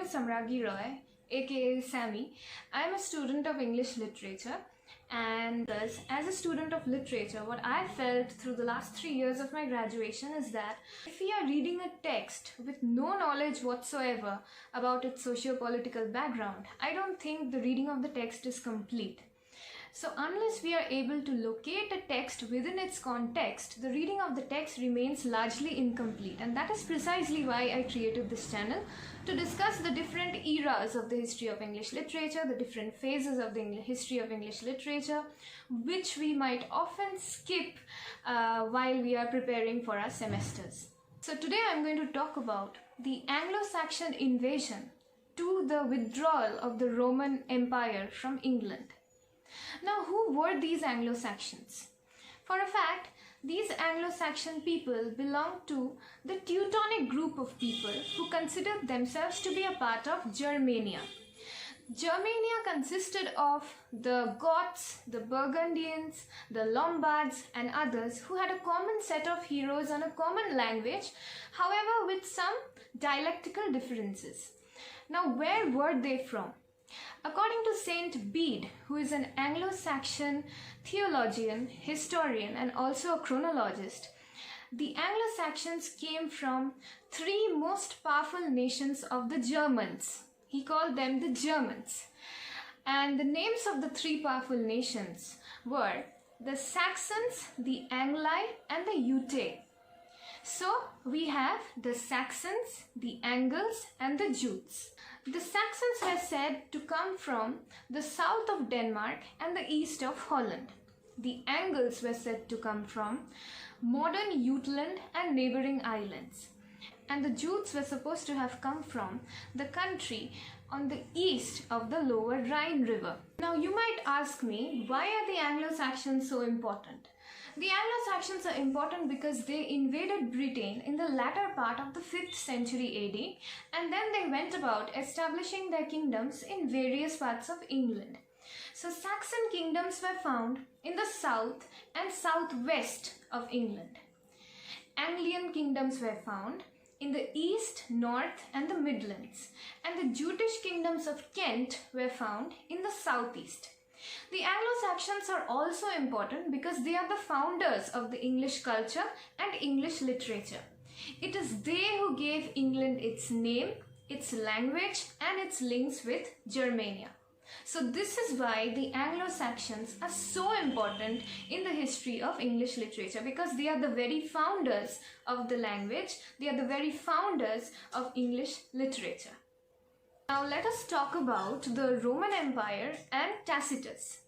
Samragi Roy, aka Sammy. I am a student of English literature, and thus, as a student of literature, what I felt through the last 3 years of my graduation is that if we are reading a text with no knowledge whatsoever about its socio-political background, I don't think the reading of the text is complete. So unless we are able to locate a text within its context, the reading of the text remains largely incomplete. And that is precisely why I created this channel, to discuss the different eras of the history of English literature, the different phases of the history of English literature, which we might often skip while we are preparing for our semesters. So today I'm going to talk about the Anglo-Saxon invasion to the withdrawal of the Roman Empire from England. Now, who were these Anglo-Saxons? For a fact, these Anglo-Saxon people belonged to the Teutonic group of people who considered themselves to be a part of Germania. Germania consisted of the Goths, the Burgundians, the Lombards and others who had a common set of heroes and a common language, however with some dialectical differences. Now, where were they from? According to Saint Bede, who is an Anglo-Saxon theologian, historian and also a chronologist, the Anglo-Saxons came from three most powerful nations of the Germans. He called them the Germans. And the names of the three powerful nations were the Saxons, the Angli and the Ute. So we have the Saxons, the Angles and the Jutes. The Saxons were said to come from the south of Denmark and the east of Holland. The Angles were said to come from modern Jutland and neighboring islands. And the Jutes were supposed to have come from the country on the east of the lower Rhine River. Now you might ask me, why are the Anglo-Saxons so important? The Anglo-Saxons are important because they invaded Britain in the latter part of the 5th century AD, and then they went about establishing their kingdoms in various parts of England. So Saxon kingdoms were found in the south and southwest of England. Anglian kingdoms were found in the east, north and the Midlands, and the Jutish kingdoms of Kent were found in the southeast. The Anglo-Saxons are also important because they are the founders of the English culture and English literature. It is they who gave England its name, its language and its links with Germania. So this is why the Anglo-Saxons are so important in the history of English literature, because they are the very founders of the language, they are the very founders of English literature. Now let us talk about the Roman Empire and Tacitus.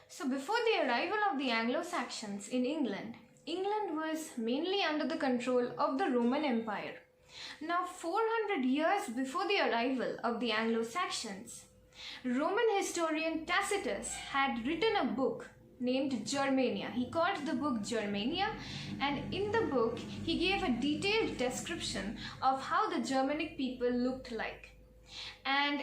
So before the arrival of the Anglo-Saxons in England, England was mainly under the control of the Roman Empire. Now 400 years before the arrival of the Anglo-Saxons, Roman historian Tacitus had written a book named Germania. He called the book Germania, and in the book he gave a detailed description of how the Germanic people looked like. And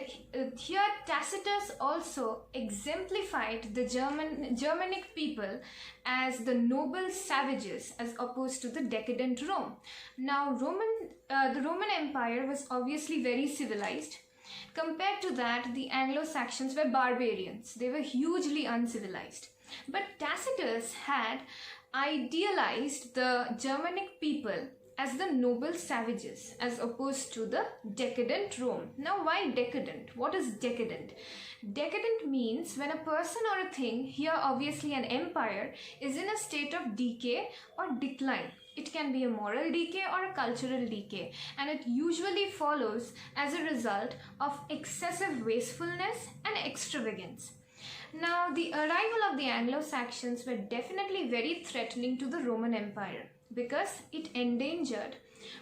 here Tacitus also exemplified the Germanic people as the noble savages as opposed to the decadent Rome. Now the Roman Empire was obviously very civilized. Compared to that, the Anglo-Saxons were barbarians. They were hugely uncivilized. But Tacitus had idealized the Germanic people as the noble savages as opposed to the decadent Rome. Now why decadent? What is decadent? Decadent means when a person or a thing, here obviously an empire, is in a state of decay or decline. It can be a moral decay or a cultural decay, and it usually follows as a result of excessive wastefulness and extravagance. Now the arrival of the Anglo-Saxons were definitely very threatening to the Roman Empire, because it endangered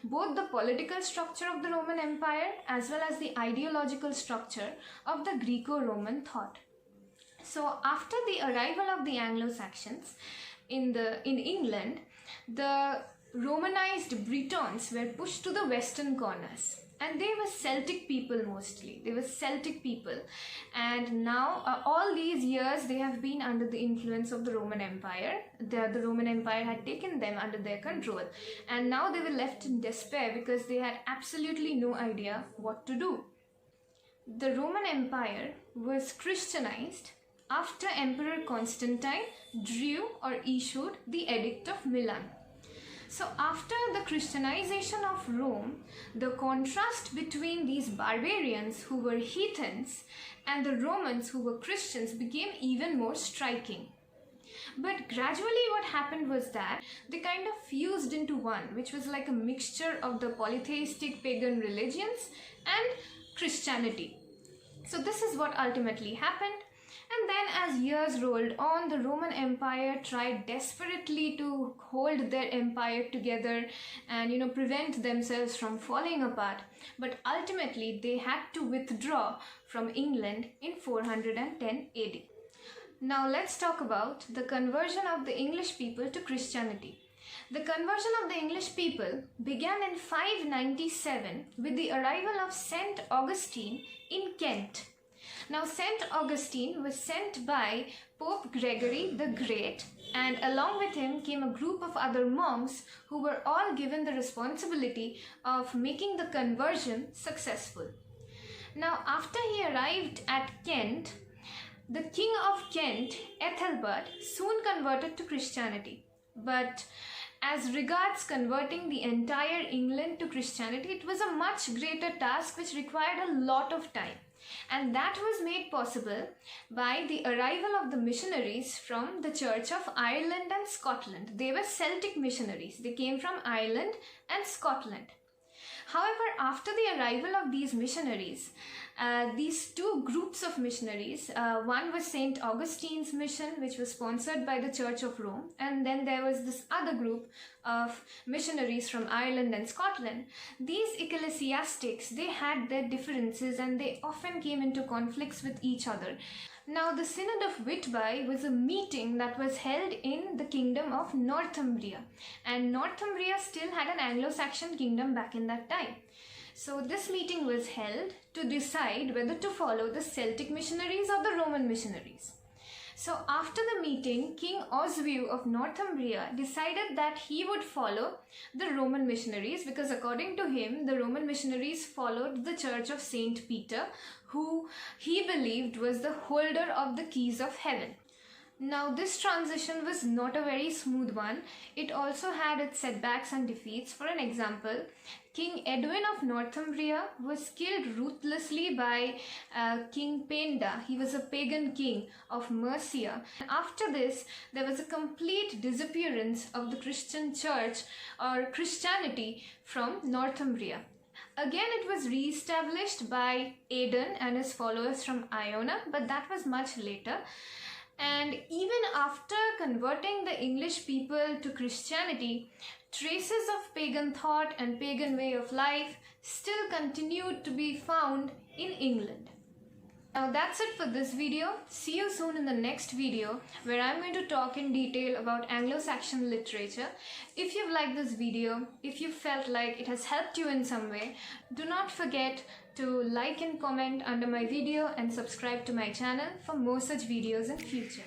both the political structure of the Roman Empire as well as the ideological structure of the Greco-Roman thought. So after the arrival of the Anglo-Saxons in England, the Romanized Britons were pushed to the western corners. And they were Celtic people mostly. They were Celtic people. And now, all these years, they have been under the influence of the Roman Empire. The Roman Empire had taken them under their control. And now they were left in despair because they had absolutely no idea what to do. the Roman Empire was Christianized after Emperor Constantine drew or issued the Edict of Milan. So after the Christianization of Rome, the contrast between these barbarians who were heathens and the Romans who were Christians became even more striking. But gradually what happened was that they kind of fused into one, which was like a mixture of the polytheistic pagan religions and Christianity. So this is what ultimately happened. And then as years rolled on, the Roman Empire tried desperately to hold their empire together and prevent themselves from falling apart. But ultimately they had to withdraw from England in 410 AD. Now let's talk about the conversion of the English people to Christianity. The conversion of the English people began in 597 with the arrival of Saint Augustine in Kent. Now Saint Augustine was sent by Pope Gregory the Great, and along with him came a group of other monks who were all given the responsibility of making the conversion successful. Now after he arrived at Kent, the King of Kent, Ethelbert, soon converted to Christianity. But as regards converting the entire England to Christianity, it was a much greater task which required a lot of time. And that was made possible by the arrival of the missionaries from the Church of Ireland and Scotland. They were Celtic missionaries. They came from Ireland and Scotland. However, after the arrival of these missionaries, these two groups of missionaries, one was St. Augustine's mission, which was sponsored by the Church of Rome, and then there was this other group of missionaries from Ireland and Scotland. These ecclesiastics, they had their differences and they often came into conflicts with each other. Now the Synod of Whitby was a meeting that was held in the kingdom of Northumbria, and Northumbria still had an Anglo-Saxon kingdom back in that time. So this meeting was held to decide whether to follow the Celtic missionaries or the Roman missionaries. So after the meeting, King Oswiu of Northumbria decided that he would follow the Roman missionaries, because according to him, the Roman missionaries followed the Church of Saint Peter, who he believed was the holder of the keys of heaven. Now this transition was not a very smooth one. It also had its setbacks and defeats. For an example, King Edwin of Northumbria was killed ruthlessly by King Penda. He was a pagan king of Mercia. After this, there was a complete disappearance of the Christian church or Christianity from Northumbria. Again, it was re-established by Aidan and his followers from Iona, but that was much later. And even after converting the English people to Christianity, traces of pagan thought and pagan way of life still continued to be found in England. Now that's it for this video. See you soon in the next video, where I'm going to talk in detail about Anglo-Saxon literature. If you've liked this video, if you felt like it has helped you in some way, do not forget to like and comment under my video and subscribe to my channel for more such videos in future.